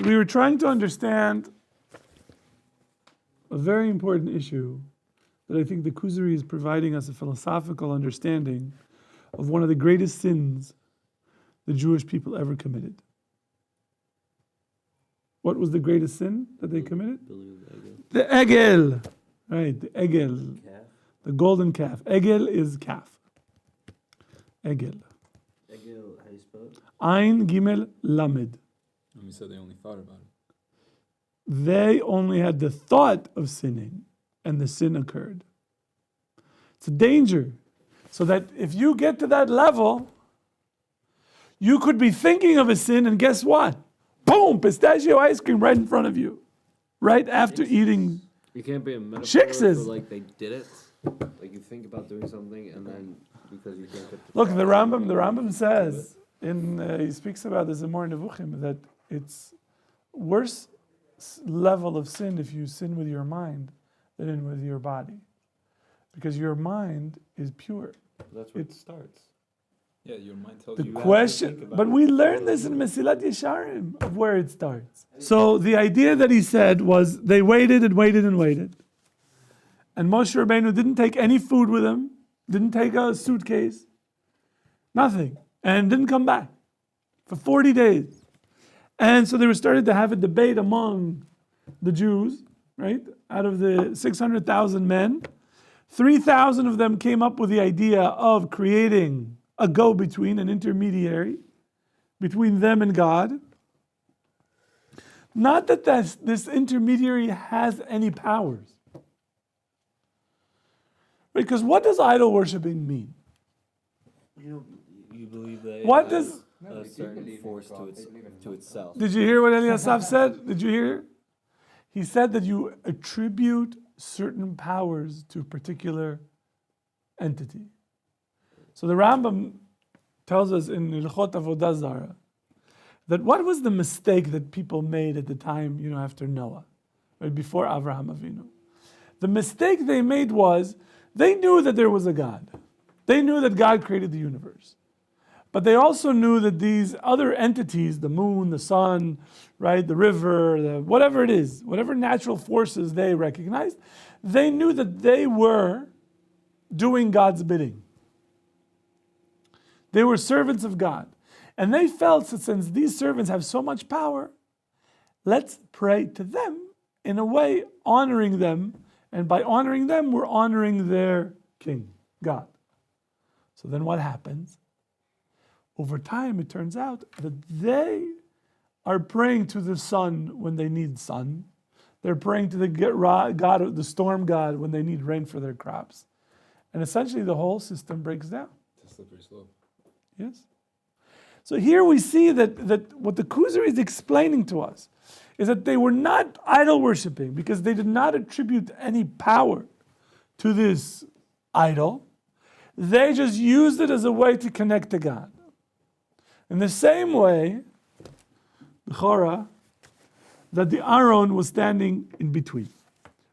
So we were trying to understand a very important issue that I think the Kuzari is providing us a philosophical understanding of one of the greatest sins the Jewish people ever committed. What was the greatest sin that they committed? The egel. Right, the egel. The golden calf. Egel is calf. Egel. Egel, how you spell it? Ein Gimel Lamed. And we said they only thought about it. They only had the thought of sinning, and the sin occurred. It's a danger. So that if you get to that level, you could be thinking of a sin, and guess what? Boom! Pistachio ice cream right in front of you. Right after eating. You can't be a metaphor Shikses. for like they did it. Like you think about doing something, and then because you can't get the Look, the Rambam says, he speaks about this in more Nevuchim, that it's worse level of sin if you sin with your mind than with your body. Because your mind is pure. That's where it starts. Yeah, your mind tells The you. question, but we learn this in Mesilat Yesharim, of where it starts. So the idea that he said was they waited and waited and waited. And Moshe Rabbeinu didn't take any food with him, didn't take a suitcase, nothing, and didn't come back for 40 days. And so they were started to have a debate among the Jews, right? Out of the 600,000 men, 3,000 of them came up with the idea of creating a go-between, an intermediary between them and God. Not that this intermediary has any powers. Because what does idol worshiping mean? You believe that What it does... has a certain force to itself. Did you hear what Eliasaph said? Did you hear? He said that you attribute certain powers to a particular entity. So the Rambam tells us in Ilchot Avodah Zarah that what was the mistake that people made at the time, after Noah, right before Avraham Avinu? The mistake they made was they knew that there was a God. They knew that God created the universe. But they also knew that these other entities, the moon, the sun, right, the river, whatever it is, whatever natural forces they recognized, they knew that they were doing God's bidding. They were servants of God. And they felt that since these servants have so much power, let's pray to them in a way honoring them. And by honoring them, we're honoring their king, God. So then what happens? Over time, it turns out that they are praying to the sun when they need sun. They're praying to the God, the storm god, when they need rain for their crops. And essentially, the whole system breaks down. It's a slippery slope. Yes. So here we see that what the Kuzari is explaining to us is that they were not idol worshiping because they did not attribute any power to this idol. They just used it as a way to connect to God. In the same way, the Chora, that the Aron was standing in between.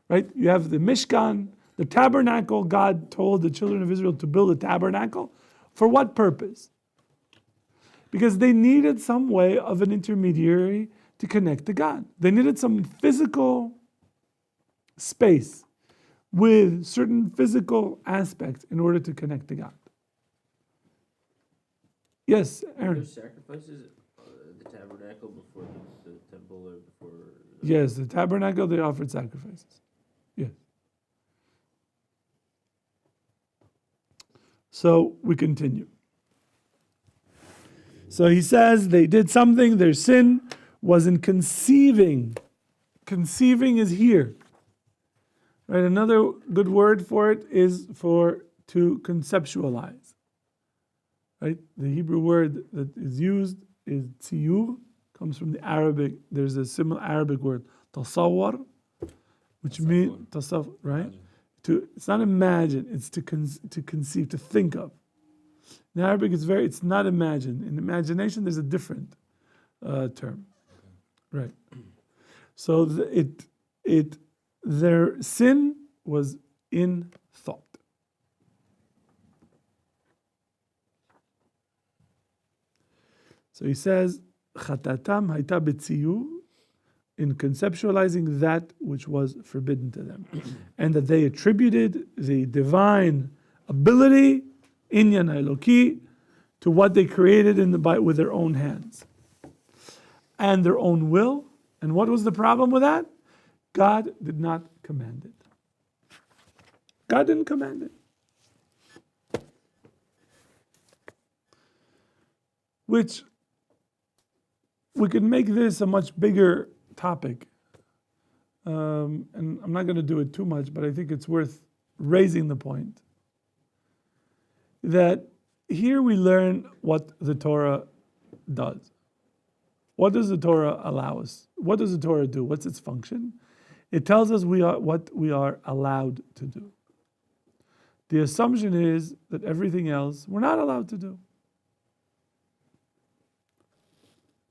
Right? You have the Mishkan, the tabernacle. God told the children of Israel to build a tabernacle. For what purpose? Because they needed some way of an intermediary to connect to God. They needed some physical space with certain physical aspects in order to connect to God. Yes, Aaron. There's sacrifices at the tabernacle before the temple or before... Yes, the tabernacle, they offered sacrifices. Yes. So we continue. So he says they did something, their sin was in conceiving. Conceiving is here. Right? Another good word for it is to conceptualize. Right? The Hebrew word that is used is tziyur, comes from the Arabic. There's a similar Arabic word, tasawwar, which means tasawwur, right? It's not imagine, it's to conceive, to think of. In Arabic, it's not imagine. In imagination, there's a different term, right? So their sin was in thought. So he says, "Chatatam hayta betziyur." in conceptualizing that which was forbidden to them, and that they attributed the divine ability, inyan eloki, to what they created with their own hands and their own will. And what was the problem with that? God did not command it. God didn't command it. Which we could make this a much bigger topic. And I'm not going to do it too much, but I think it's worth raising the point that here we learn what the Torah does. What does the Torah allow us? What does the Torah do? What's its function? It tells us what we are allowed to do. The assumption is that everything else we're not allowed to do.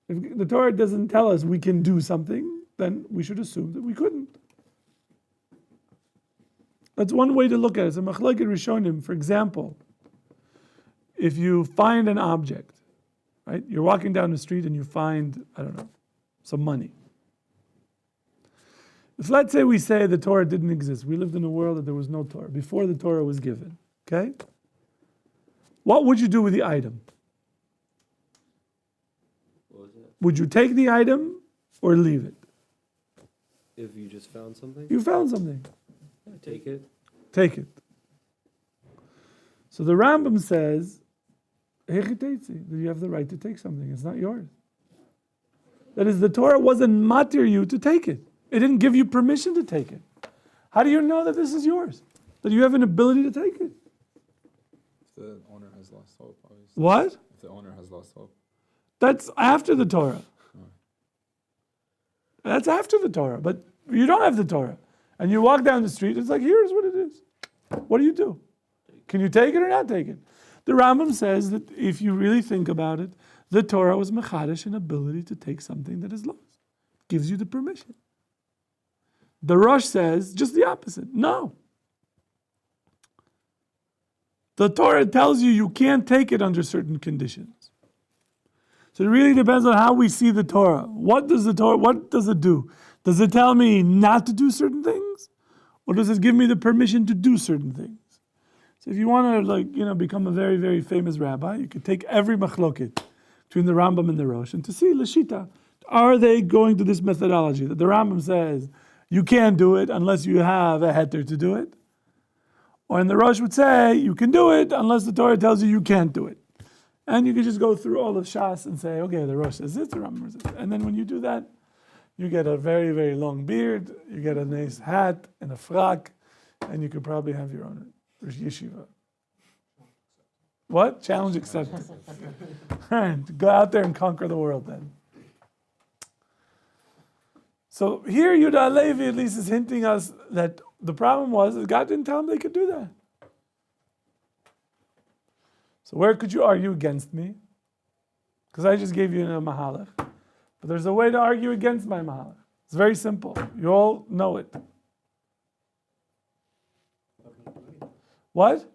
If the Torah doesn't tell us we can do something, then we should assume that we couldn't. That's one way to look at it. So Machlokes Rishonim, for example, if you find an object, right? You're walking down the street and you find, I don't know, some money. If let's say we say the Torah didn't exist, we lived in a world that there was no Torah, before the Torah was given, okay? What would you do with the item? What was it? Would you take the item or leave it? If you just found something? You found something. Take it. Take it. So the Rambam says, that you have the right to take something. It's not yours. That is, the Torah wasn't matir you to take it. It didn't give you permission to take it. How do you know that this is yours? That you have an ability to take it? If the owner has lost hope, obviously. What? If the owner has lost hope. That's after the Torah. That's after the Torah. But you don't have the Torah. And you walk down the street, it's like, here's what it is. What do you do? Can you take it or not take it? The Rambam says that if you really think about it, the Torah was mechadish an ability to take something that is lost. Gives you the permission. The Rosh says just the opposite. No. The Torah tells you you can't take it under certain conditions. So it really depends on how we see the Torah. What does it do? Does it tell me not to do certain things? Or does it give me the permission to do certain things? So if you want to become a very, very famous rabbi, you could take every machloket between the Rambam and the Rosh and to see Lashita, are they going to this methodology that the Rambam says you can't do it unless you have a heter to do it? Or the Rosh would say you can do it unless the Torah tells you you can't do it. And you can just go through all of Shas and say, okay, the Rosh says this, the Rambam says this. And then when you do that, you get a very, very long beard, you get a nice hat and a frock, and you could probably have your own yeshiva. What? Challenge accepted. And go out there and conquer the world then. So here Yudah Levi at least is hinting us that the problem was that God didn't tell them they could do that. So where could you argue against me? Because I just gave you a mahalach. But there's a way to argue against my mahalach. It's very simple. You all know it. What?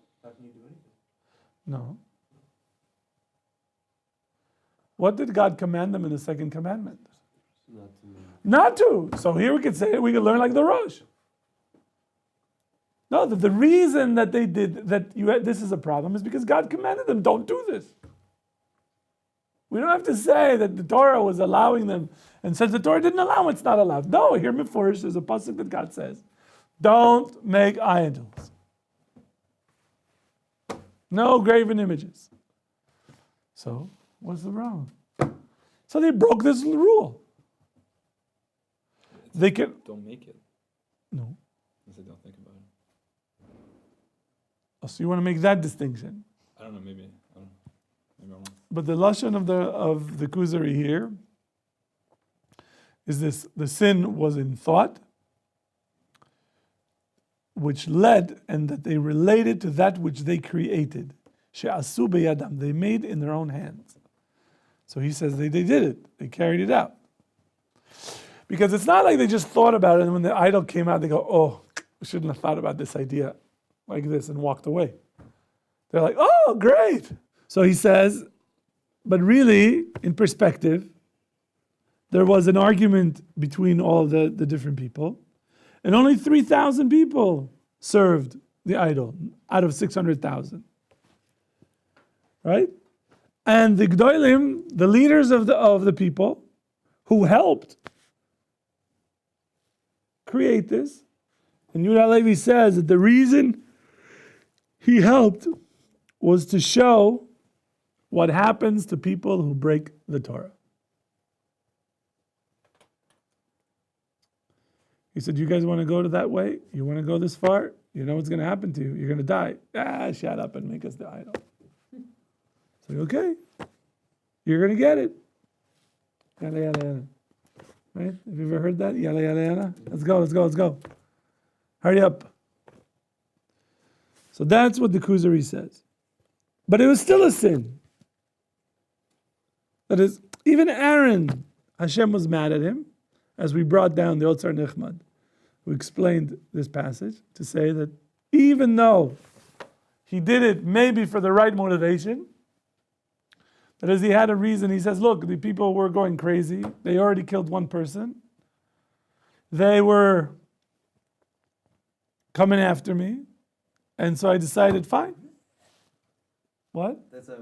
No. What did God command them in the second commandment? Not to. So here we could say we could learn like the Rosh. No, the reason that they did this is a problem is because God commanded them, don't do this. We don't have to say that the Torah was allowing them, and since the Torah didn't allow it's not allowed. No, here Mefurish there's a pasuk that God says, don't make idols. No graven images. So, what's the problem? So they broke this rule. They can. Don't make it. No. I said don't think about it. Oh, so you want to make that distinction? I don't know. Maybe. I don't know. Maybe I'm wrong. But the lashon of the Kuzari here is this: the sin was in thought, which led, and that they related to that which they created. She'asu beyadam, they made in their own hands. So he says they did it, they carried it out. Because it's not like they just thought about it, and when the idol came out, they go, oh, we shouldn't have thought about this idea like this, and walked away. They're like, oh, great. So he says, but really, in perspective, there was an argument between all the different people, and only 3,000 people served the idol out of 600,000. Right? And the Gdolim, the leaders of the people who helped create this, and Yehuda Halevi says that the reason he helped was to show what happens to people who break the Torah. He said, you guys want to go to that way? You want to go this far? You know what's going to happen to you. You're going to die. Shut up and make us the idol. It's like, okay. You're going to get it. Yada, yada, yada. Right? Have you ever heard that? Yada, yada, yada. Let's go. Hurry up. So that's what the Kuzari says. But it was still a sin. That is, even Aaron, Hashem was mad at him, as we brought down the Otzar Nechmad, who explained this passage, to say that even though he did it maybe for the right motivation, that is, he had a reason. He says, look, the people were going crazy. They already killed one person. They were coming after me. And so I decided, fine. What? That's how I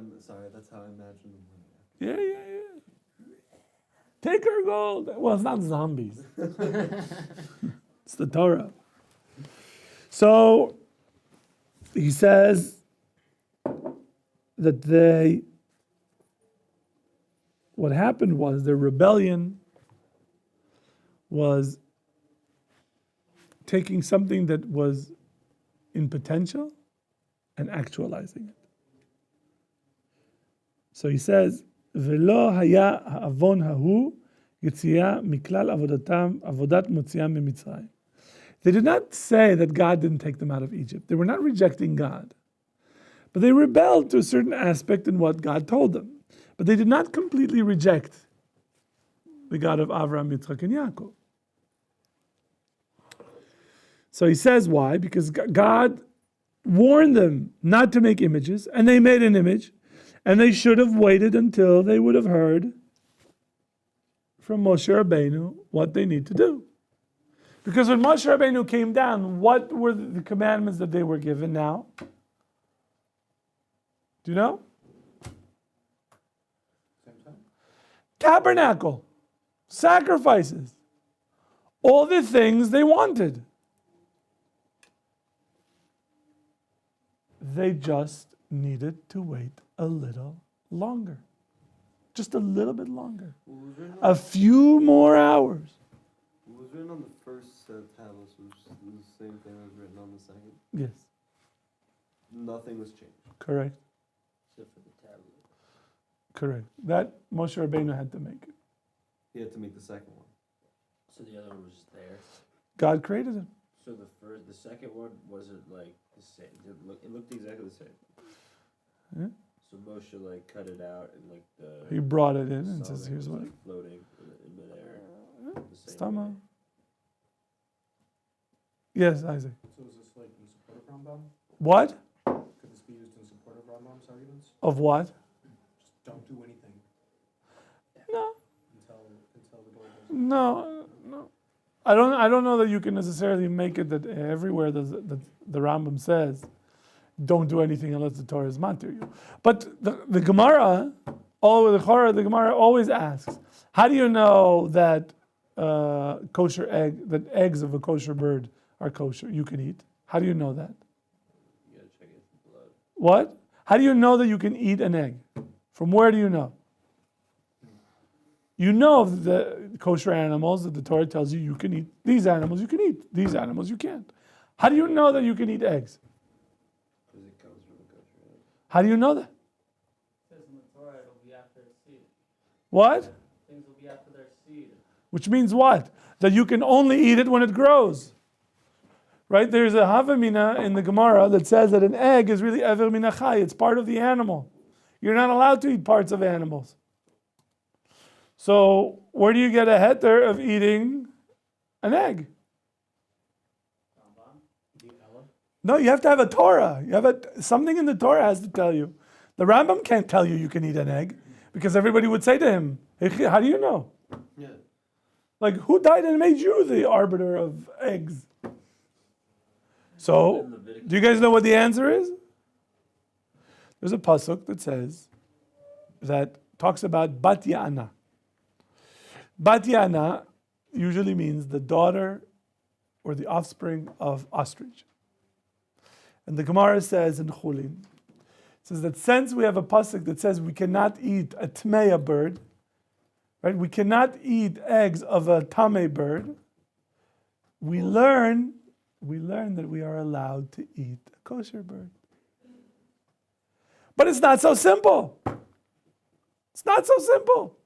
imagine them. Yeah. Take our gold. Well, it's not zombies. It's the Torah. So he says that what happened was their rebellion was taking something that was in potential and actualizing it. So he says, "Velo haya ha'avon hahu yetziah miklal avodat motziam mimitzrayim." They did not say that God didn't take them out of Egypt. They were not rejecting God, but they rebelled to a certain aspect in what God told them. But they did not completely reject the God of Avraham, Yitzchak, and Yaakov. So he says why? Because God warned them not to make images, and they made an image, and they should have waited until they would have heard from Moshe Rabbeinu what they need to do. Because when Moshe Rabbeinu came down, what were the commandments that they were given now? Do you know? Tabernacle, sacrifices, all the things they wanted. They just needed to wait a little longer. Just a little bit longer. A few more hours. What was written on the first tablets was the same thing that was written on the second? Yes. Nothing was changed. Correct. Except for the tablet. Correct. That Moshe Rabbeinu had to make it. He had to make the second one. So the other one was there. God created it. So the second one wasn't like the same. It looked exactly the same. Yeah. So Moshe like cut it out and like the. He brought it in and saw says, that here's was, what. like, floating in midair. The same Stama. way. Yes, Isaac. So is this like in support of Rambam? What? Could this be used in support of Rambam's arguments? Of what? Just don't do anything No. until the door goes. No. I don't know that you can necessarily make it that everywhere the Rambam says, don't do anything unless the Torah is man to you. But the Gemara, the Gemara always asks, how do you know that that eggs of a kosher bird are kosher? You can eat. How do you know that? You gotta check it for blood. What? How do you know that you can eat an egg? From where do you know? You know the kosher animals that the Torah tells you can eat. These animals you can eat. These animals you can't. How do you know that you can eat eggs? Because it comes from a kosher egg. How do you know that? It says in the Torah it'll be after its seed. What? Things will be after their seed. Which means what? That you can only eat it when it grows. Right? There's a Havamina in the Gemara that says that an egg is really Ever Mina Chai. It's part of the animal. You're not allowed to eat parts of animals. So where do you get a heter of eating an egg? No, you have to have a Torah. You have something in the Torah has to tell you. The Rambam can't tell you can eat an egg because everybody would say to him, hey, how do you know? Yeah. Like, who died and made you the arbiter of eggs? So, do you guys know what the answer is? There's a pasuk that says, that talks about Bat Ya'ana. Bat Ya'ana usually means the daughter or the offspring of ostrich. And the Gemara says in Chulin, it says that since we have a pasuk that says we cannot eat a tmeya bird, right? We cannot eat eggs of a tameh bird. We learn that we are allowed to eat a kosher bird. But it's not so simple. It's not so simple.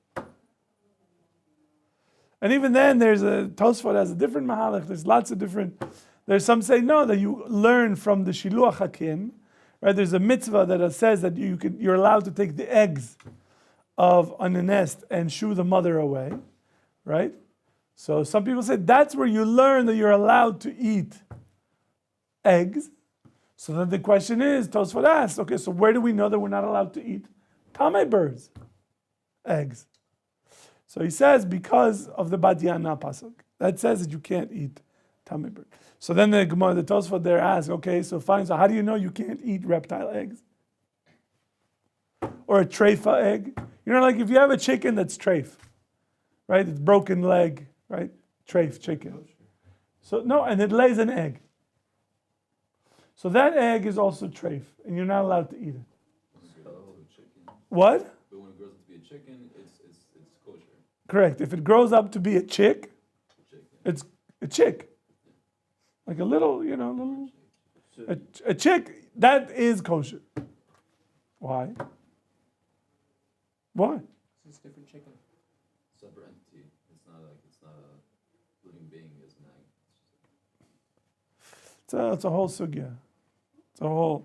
And even then, there's a Tosfot has a different mahalach. There's lots of different. There's some say no, that you learn from the shiluach hakin. Right? There's a mitzvah that says that you're allowed to take the eggs on a nest and shoo the mother away. Right? So some people say that's where you learn that you're allowed to eat eggs. So then the question is, Tosfot asks, okay, so where do we know that we're not allowed to eat tameh birds' eggs? So he says because of the Bat Ya'ana pasuk that says that you can't eat tameh bird. So then the Gemara, the Tosfot there asks, okay, so fine. So how do you know you can't eat reptile eggs or a treifa egg? You know, like if you have a chicken that's treif, right? It's broken leg, right? Treif chicken. So no, and it lays an egg. So that egg is also treif, and you're not allowed to eat it. What? But when it grows up to be a chicken, it's kosher. Correct. If it grows up to be a chick, it's a chick. Like a little, little. A chick, that is kosher. Why? Why? It's a different chicken. Separate entity. It's not a living being, it's an egg. It's a whole sugya. It's a whole.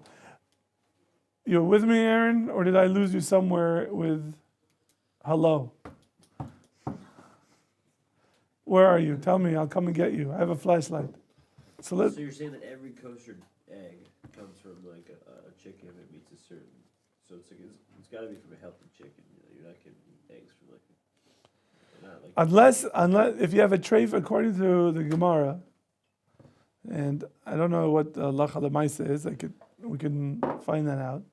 You're with me, Aaron, or did I lose you somewhere with hello? Where are you? Tell me, I'll come and get you. I have a flashlight. So you're saying that every kosher egg comes from like a chicken that meets a certain. So it's got to be from a healthy chicken. You're not getting eggs from unless if you have a treif according to the Gemara, and I don't know what Lacha Lemaisa is. We can find that out.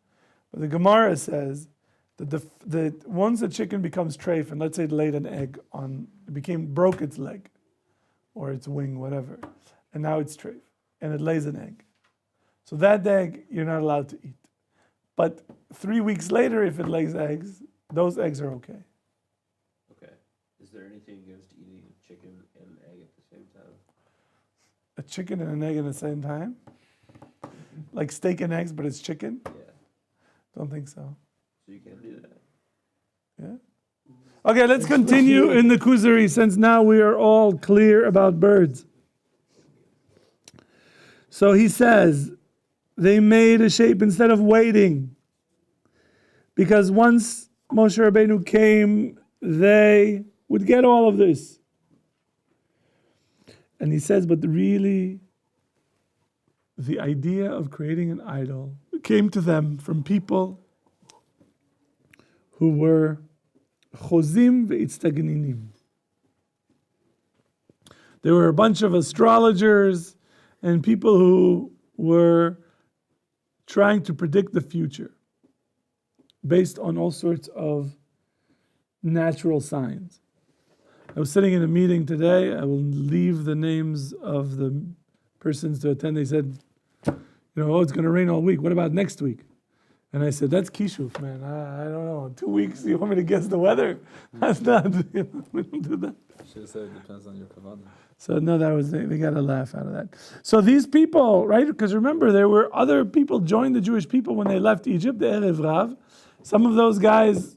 But the Gemara says that once a chicken becomes treif, and let's say it laid an egg broke its leg, or its wing, whatever, and now it's treif, and it lays an egg. So that egg you're not allowed to eat. But 3 weeks later, if it lays eggs, those eggs are okay. Okay. Is there anything against eating a chicken and an egg at the same time? A chicken and an egg at the same time? Like steak and eggs, but it's chicken? Yeah. Don't think so. So you can't do that. Yeah? Okay, let's continue in the Kuzari since now we are all clear about birds. So he says, they made a shape instead of waiting. Because once Moshe Rabbeinu came, they would get all of this. And he says, but really, the idea of creating an idol came to them from people who were chozim ve'itztagninim. There were a bunch of astrologers and people who were trying to predict the future based on all sorts of natural signs. I was sitting in a meeting today. I will leave the names of the persons to attend. They said, it's going to rain all week. What about next week? And I said, that's kishuf, man. I don't know. 2 weeks, you want me to guess the weather? That's not, we don't do that. Should have said it depends on your kavanah. So no, they got a laugh out of that. So these people, right? Because remember, there were other people joined the Jewish people when they left Egypt, the Erev Rav. Some of those guys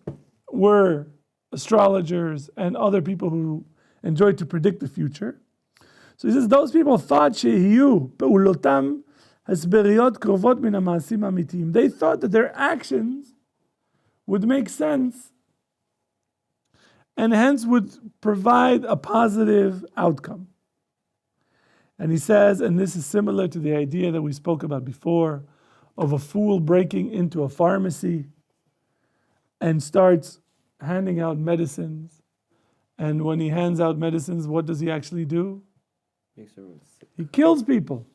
were astrologers and other people who enjoyed to predict the future. So he says, those people thought shehiyu pe'ulotam hasberiyot krovot min ha'ma'asim amitim. They thought that their actions would make sense and hence would provide a positive outcome. And he says, and this is similar to the idea that we spoke about before, of a fool breaking into a pharmacy and starts handing out medicines And when he hands out medicines, what does he actually do? Makes everyone sick. He kills people.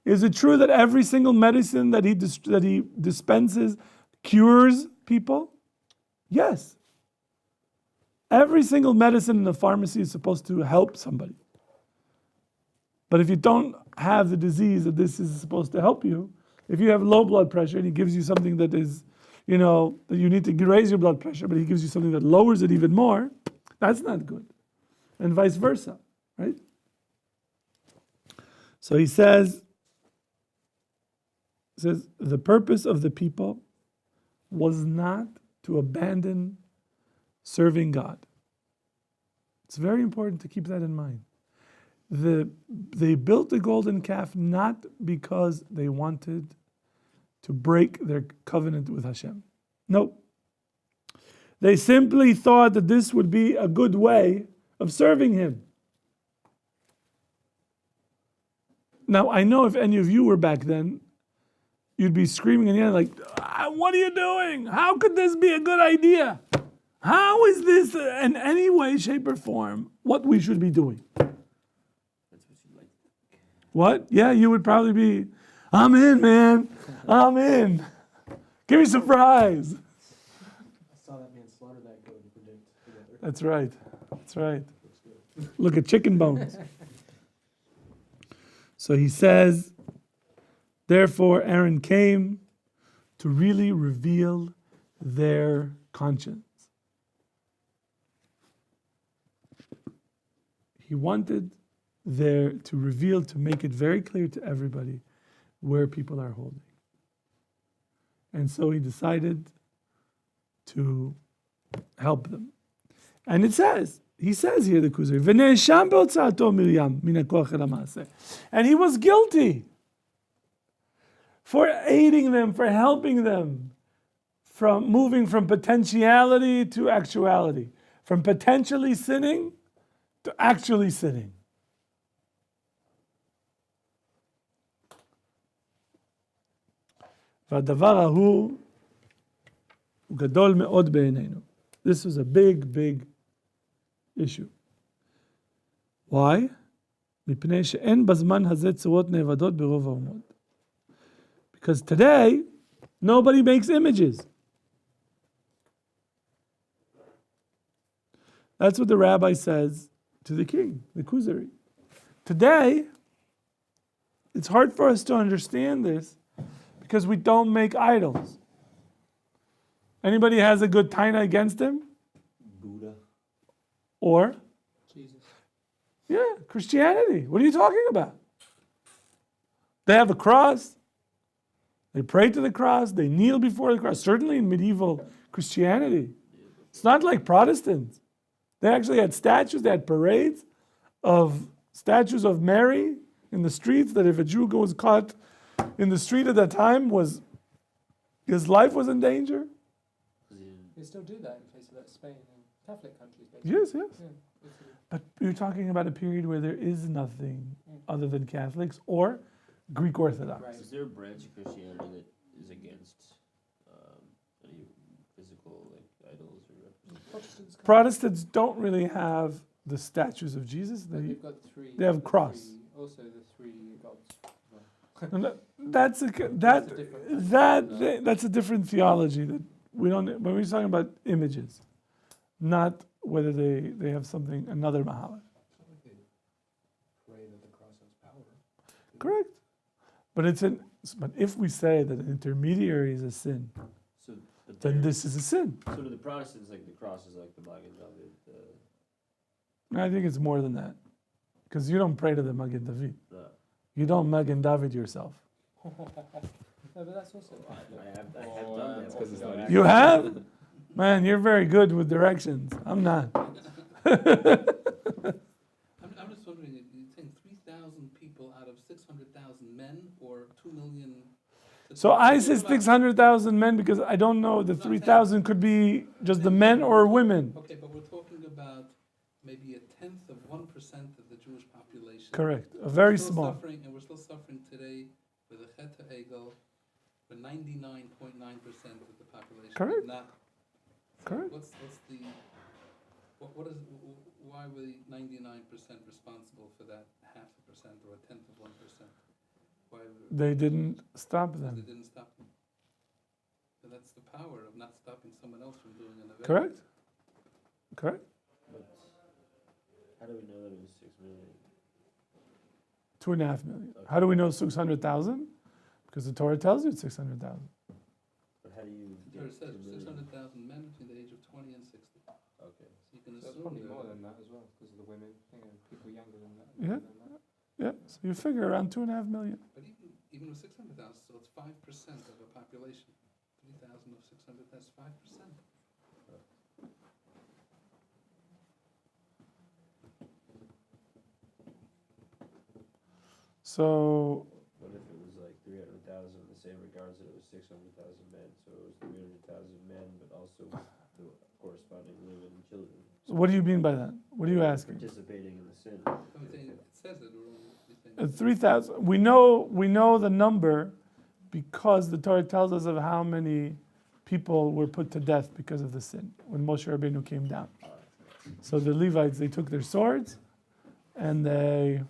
Is it true that every single medicine that he dispenses cures people? Yes. Every single medicine in the pharmacy is supposed to help somebody. But if you don't have the disease that this is supposed to help you, if you have low blood pressure and he gives you something that is, that you need to raise your blood pressure, but he gives you something that lowers it even more, that's not good. And vice versa, right? So he says, the purpose of the people was not to abandon serving God. It's very important to keep that in mind. They built the golden calf not because they wanted to break their covenant with Hashem. No. They simply thought that this would be a good way of serving Him. Now, I know if any of you were back then, you'd be screaming in the air like, what are you doing? How could this be a good idea? How is this in any way, shape, or form what we should be doing? That's what you like. What? Yeah, you would probably be, I'm in, man. I'm in. Give me some fries. I saw that man slaughter that goat and predict the weather. That's right. That's right. Look at chicken bones. So he says, therefore Aaron came to really reveal their conscience. He wanted there to reveal, to make it very clear to everybody where people are holding. And so he decided to help them. And he says here, the Kuzari, "V'ne'esham be'otza'ato Miriam min ha'koach el ha'maaseh." And he was guilty for aiding them, for helping them, from moving from potentiality to actuality, from potentially sinning to actually sinning. והדבר ההוא הוא גדול מאוד בעינינו. This was a big, big issue. Why? מפני שאין בזמן הזה צורות נאבדות ברוב האומות. Because today, nobody makes images. That's what the rabbi says to the king, the Kuzari. Today, it's hard for us to understand this because we don't make idols. Anybody has a good taina against him? Buddha. Or? Jesus. Yeah, Christianity. What are you talking about? They have a cross. They pray to the cross. They kneel before the cross. Certainly in medieval Christianity. It's not like Protestants. They actually had statues. They had parades of statues of Mary in the streets, that if a Jew was caught in the street at that time, his life was in danger. They still do that in places like Spain and Catholic countries, basically. Yes, yes. Yeah, Italy. But you're talking about a period where there is nothing other than Catholics or Greek Orthodox. Right. Is there a branch of Christianity that is against any physical idols or representations? Protestants don't really have the statues of Jesus. They've got three. They have a cross. Also, the three gods. And that's a different theology that we don't. When we're talking about images, not whether they have something another mahalach. Pray that the cross has power. Correct, but but if we say that an intermediary is a sin, So, but then they're- this is a sin. So to the Protestants, like the cross is like the Magen David. I think it's more than that, because you don't pray to the Magen David. The, You don't Magen David yourself. No, but that's also. I have done that. Because it's not You have? Man, you're very good with directions. I'm not. I'm just wondering, you think 3,000 people out of 600,000 men or 2 million? So I said 600,000 men because I don't know the 3,000 could be just the men or women. Okay, but we're talking about maybe 1/10 of 1% of the Jewish population. Correct. A very We're still small. Suffering, and we're still suffering today with a Chet Egel for 99.9% of the population. Correct. Not, so Correct. What's the Why were the 99% responsible for that 0.5% or 0.1%? Why were, They didn't stop because they them. didn't stop them? So that's the power of not stopping someone else from doing an event. Correct? Correct? But how do we know that it was 6 million? 2.5 million. How do we know 600,000? Because the Torah tells you it's 600,000. But how do you The Torah get says 2 million? 600,000 men between the age of 20 and 60. Okay. So you can So it's assume probably that- more than that as well, because of the women, people younger than that. Yeah. than that. Yeah, so you figure around 2.5 million. But even with 600,000, so it's 5% of a population. 3,000 of 600, that's 5%. So, What if it was like 300,000 in the same regards that it was 600,000 men? So it was 300,000 men, but also the corresponding women and children. what do you mean by that? What are you asking? Participating in the sin. I'm saying, it says it, or you think? 3,000. We know the number because the Torah tells us of how many people were put to death because of the sin when Moshe Rabbeinu came down. So the Levites, they took their swords and they,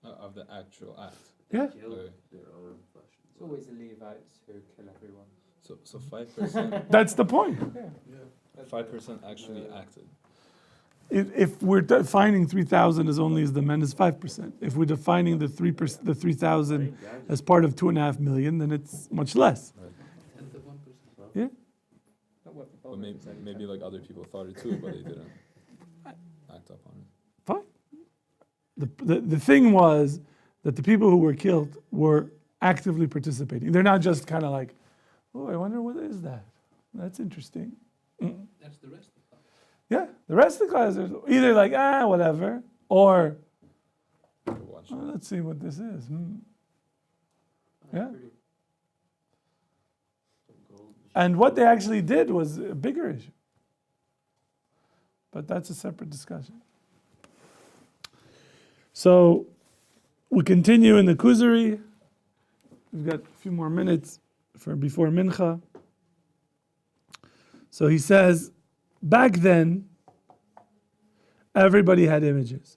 Of the actual act. yeah, Kill Okay. their own flesh and It's blood. always the Levites who kill everyone. So 5%, that's the point. Yeah. 5% actually acted. If we're defining 3,000 as only as the men is 5%. If we're defining the 3,000 as part of 2.5 million, then it's much less. 10 to 1%. Yeah. Not worth the But bother, maybe, it's only maybe 10%. like other people thought it too, but they didn't act up on it. Fine. The thing was that the people who were killed were actively participating. They're not just kind of like, oh, I wonder what is that? That's interesting. That's the rest of the class. Yeah, the rest of the class are either like, whatever, or To watch oh, it. let's see what this is. Yeah. And what they actually did was a bigger issue. But that's a separate discussion. So we continue in the Kuzari. We've got a few more minutes for before Mincha. So he says, back then, everybody had images.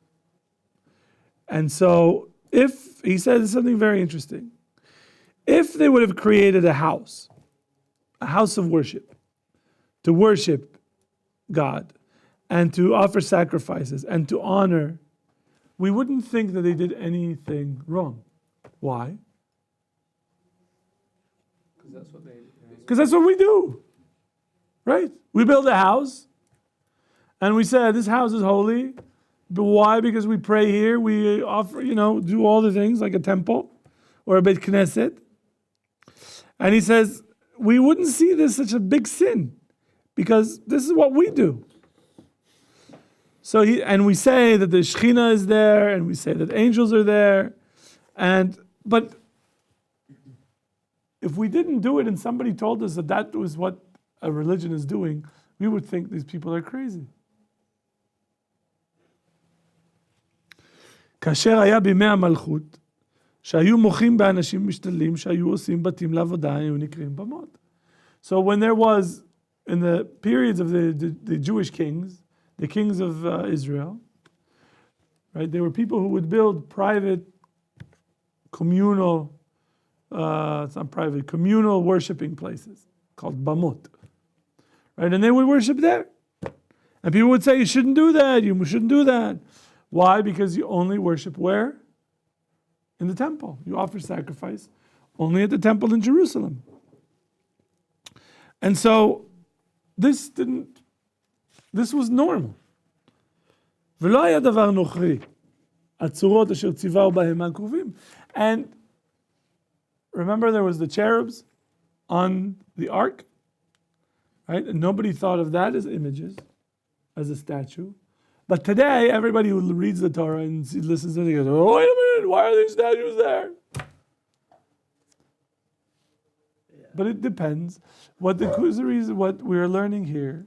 And so if, he says something very interesting. If they would have created a house of worship, to worship God, and to offer sacrifices, and to honor, we wouldn't think that they did anything wrong. Why? Because that's what they. Because that's what we do. Right? We build a house, and we say, this house is holy. But why? Because we pray here, we offer, do all the things like a temple or a Beit Knesset. And he says, we wouldn't see this such a big sin because this is what we do. So we say that the Shekhinah is there, and we say that angels are there, but if we didn't do it and somebody told us that that was what a religion is doing, we would think these people are crazy. כאשר היה בימי המלכות, שהיו מוחים באנשים משתדלים, שהיו עושים בתים לעבודה, היו נקראים במות. So when there was, in the periods of the Jewish kings, the kings of Israel, right, there were people who would build private, communal, it's not private, communal worshiping places called bamot, right, and they would worship there. And people would say, you shouldn't do that, you shouldn't do that. Why? Because you only worship where? In the temple. You offer sacrifice only at the temple in Jerusalem. And so this was normal. ולא היה דבר נוכרי, הצורות אשר ציווהו בהם הכרובים. And remember there was the cherubs on the ark, right? And nobody thought of that as images, as a statue. But today, everybody who reads the Torah and listens to it, goes, oh, wait a minute, why are these statues there? But it depends. What the Kuzari, what we're learning here,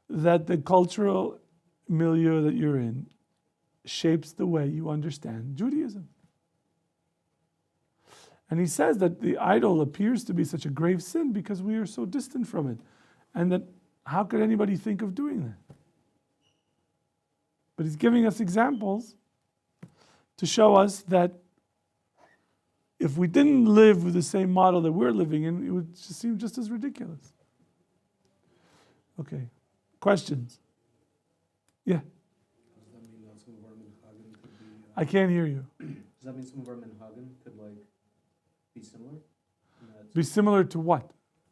that the cultural milieu that you're in shapes the way you understand Judaism. And he says that the idol appears to be such a grave sin because we are so distant from it. And that how could anybody think of doing that? But he's giving us examples to show us that if we didn't live with the same model that we're living in, it would just seem just as ridiculous. Okay, questions? Yeah. Does that mean that some of our minhagim could be? I can't hear you. Does that mean some of our minhagim could like be similar? Be similar to what?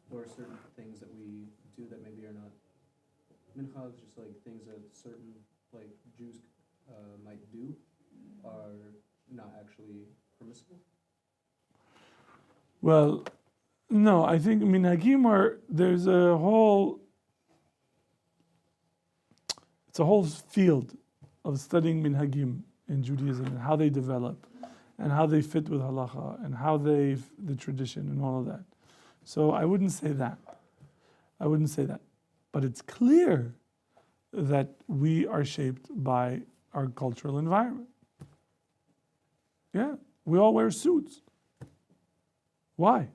Or certain things that we do that maybe are not minhags, just like things that certain like Jews might do are not actually permissible. Well, no, I think minhagim are, there's a whole, it's a whole field of studying minhagim in Judaism and how they develop and how they fit with halacha and how the tradition and all of that. So I wouldn't say that. I wouldn't say that. But it's clear that we are shaped by our cultural environment. Yeah, we all wear suits. Why?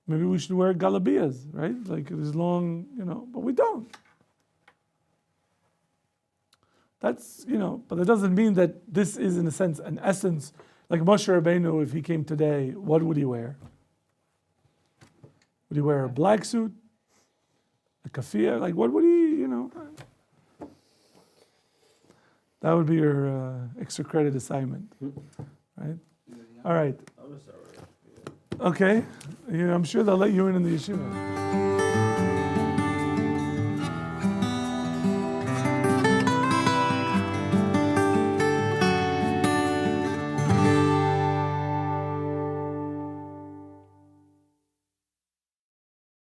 Maybe we should wear galabiyas, right? Like this long, but we don't. That's, but that doesn't mean that this is, in a sense, an essence. Like Moshe Rabbeinu, if he came today, what would he wear? Would he wear a black suit? A kafia? Like, what would he, That would be your extra credit assignment, right? All right. I'm gonna start with it. Okay. I'm sure they'll let you in the yeshiva.